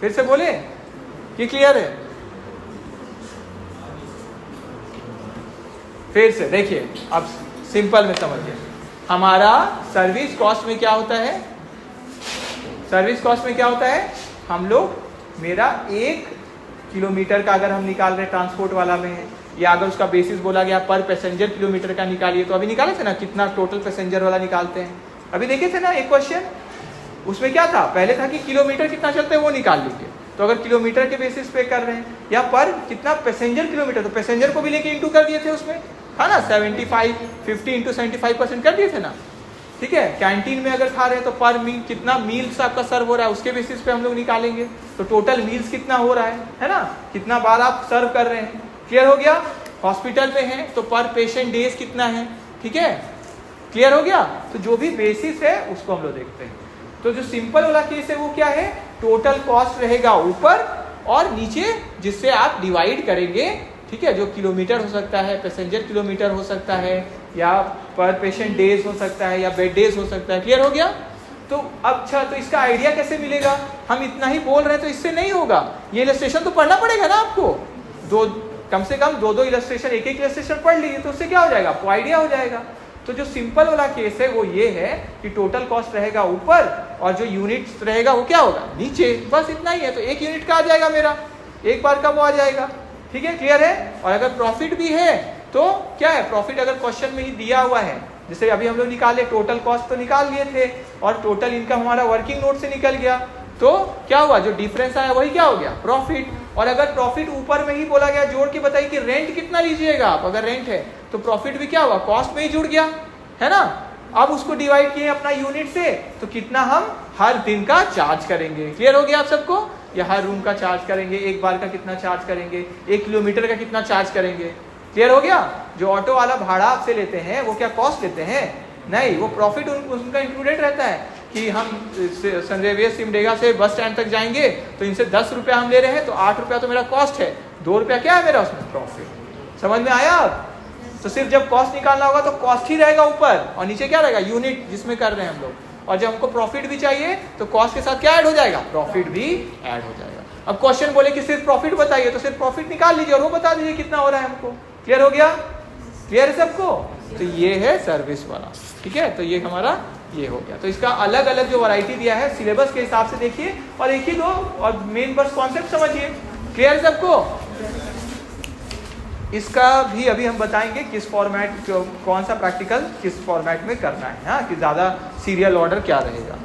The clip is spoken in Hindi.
फिर से बोले कि क्लियर है? फिर से देखिए, अब सिंपल में समझिए, हमारा सर्विस कॉस्ट में क्या होता है? सर्विस कॉस्ट में क्या होता है? हम लोग, मेरा 1 किलोमीटर का अगर हम निकाल रहे ट्रांसपोर्ट वाला में है, या अगर उसका बेसिस बोला गया पर पैसेंजर किलोमीटर का निकालिए, तो अभी निकाले थे ना कितना टोटल पैसेंजर वाला निकालते हैं, अभी देखे थे ना एक क्वेश्चन, उसमें क्या था? पहले था कि किलोमीटर कितना चलते हैं वो निकाल लीजिए, तो अगर किलोमीटर के बेसिस पे कर रहे हैं, या पर कितना पैसेंजर किलोमीटर, तो पैसेंजर को भी लेके इंटू कर दिए थे उसमें, है ना? 50 इंटू 75% कर दिए थे ना, ठीक है? कैंटीन में अगर खा रहे हैं तो पर मील कितना मील्स आपका सर्व हो रहा है उसके बेसिस पे हम लोग निकालेंगे, तो टोटल मील्स कितना हो रहा है ना? कितना बार आप सर्व कर रहे हैं, क्लियर हो गया? हॉस्पिटल में है तो पर पेशेंट डेज कितना है, ठीक है? क्लियर हो गया? तो जो भी बेसिस है उसको हम लोग देखते हैं। तो जो सिंपल वाला केस है वो क्या है? टोटल कॉस्ट रहेगा ऊपर और नीचे, जिससे आप डिवाइड करेंगे, ठीक है? जो किलोमीटर हो सकता है, पैसेंजर किलोमीटर हो सकता है, या पर पेशेंट डेज हो सकता है, या बेड डेज हो सकता है। क्लियर हो गया? तो अच्छा, तो इसका आइडिया कैसे मिलेगा? हम इतना ही बोल रहे हैं तो इससे नहीं होगा, ये इलस्ट्रेशन तो पढ़ना पड़ेगा ना आपको, कम से कम दो इलस्ट्रेशन, एक इलस्ट्रेशन पढ़ लीजिए, तो उससे क्या हो जाएगा? आपको आइडिया हो जाएगा। तो जो सिंपल वाला केस है वो ये है कि टोटल कॉस्ट रहेगा ऊपर और जो यूनिट्स रहेगा वो क्या होगा? नीचे। बस इतना ही है। तो 1 यूनिट का आ जाएगा मेरा, एक बार का वो आ जाएगा, ठीक है? क्लियर है? और अगर प्रॉफिट भी है तो क्या है? प्रॉफिट अगर क्वेश्चन में ही दिया हुआ है, जैसे अभी हम लोग निकाले, टोटल कॉस्ट तो निकाल लिए थे और टोटल इनकम हमारा वर्किंग नोट से निकल गया, तो क्या हुआ? जो डिफरेंस आया वही क्या हो गया? प्रॉफिट। और अगर प्रॉफिट ऊपर में ही बोला गया, जोड़ के बताइए कि रेंट कितना लीजिएगा आप, अगर रेंट है तो प्रॉफिट भी क्या हुआ? कॉस्ट में ही जुड़ गया, है ना? अब उसको डिवाइड किए अपना यूनिट से, तो कितना हम हर दिन का चार्ज करेंगे। क्लियर हो गया आप सबको? या हर रूम का चार्ज करेंगे, एक बार का कितना चार्ज करेंगे, 1 किलोमीटर का कितना चार्ज करेंगे। क्लियर हो गया? जो ऑटो वाला भाड़ा आपसे लेते हैं वो क्या कॉस्ट लेते हैं? नहीं, वो प्रॉफिट उनका इंक्लूडेड रहता है कि हम संजेवियर सिमडेगा से बस स्टैंड तक जाएंगे तो इनसे 10 रुपया हम ले रहे हैं, तो 8 रुपया तो मेरा कॉस्ट है, 2 रुपया क्या है मेरा उसमें? प्रॉफिट। समझ में आया? तो सिर्फ जब कॉस्ट निकालना होगा तो कॉस्ट ही रहेगा ऊपर और नीचे क्या रहेगा? यूनिट जिसमें कर रहे हैं हम लोग। और जब हमको प्रॉफिट भी चाहिए तो कॉस्ट के साथ क्या ऐड हो जाएगा? प्रॉफिट भी ऐड हो जाएगा। अब क्वेश्चन बोले कि सिर्फ प्रॉफिट बताइए, तो सिर्फ प्रॉफिट निकाल लीजिए और वो बता दीजिए कितना हो रहा है हमको। क्लियर हो गया? क्लियर है सबको? तो ये है सर्विस वाला, ठीक है? तो ये हमारा ये हो गया। तो इसका अलग अलग जो वैरायटी दिया है सिलेबस के हिसाब से देखिए, और एक ही दो और मेन बस कॉन्सेप्ट समझिए। क्लियर सबको? इसका भी अभी हम बताएंगे किस फॉर्मेट, कौन सा प्रैक्टिकल किस फॉर्मेट में करना है, हाँ, कि ज़्यादा सीरियल ऑर्डर क्या रहेगा।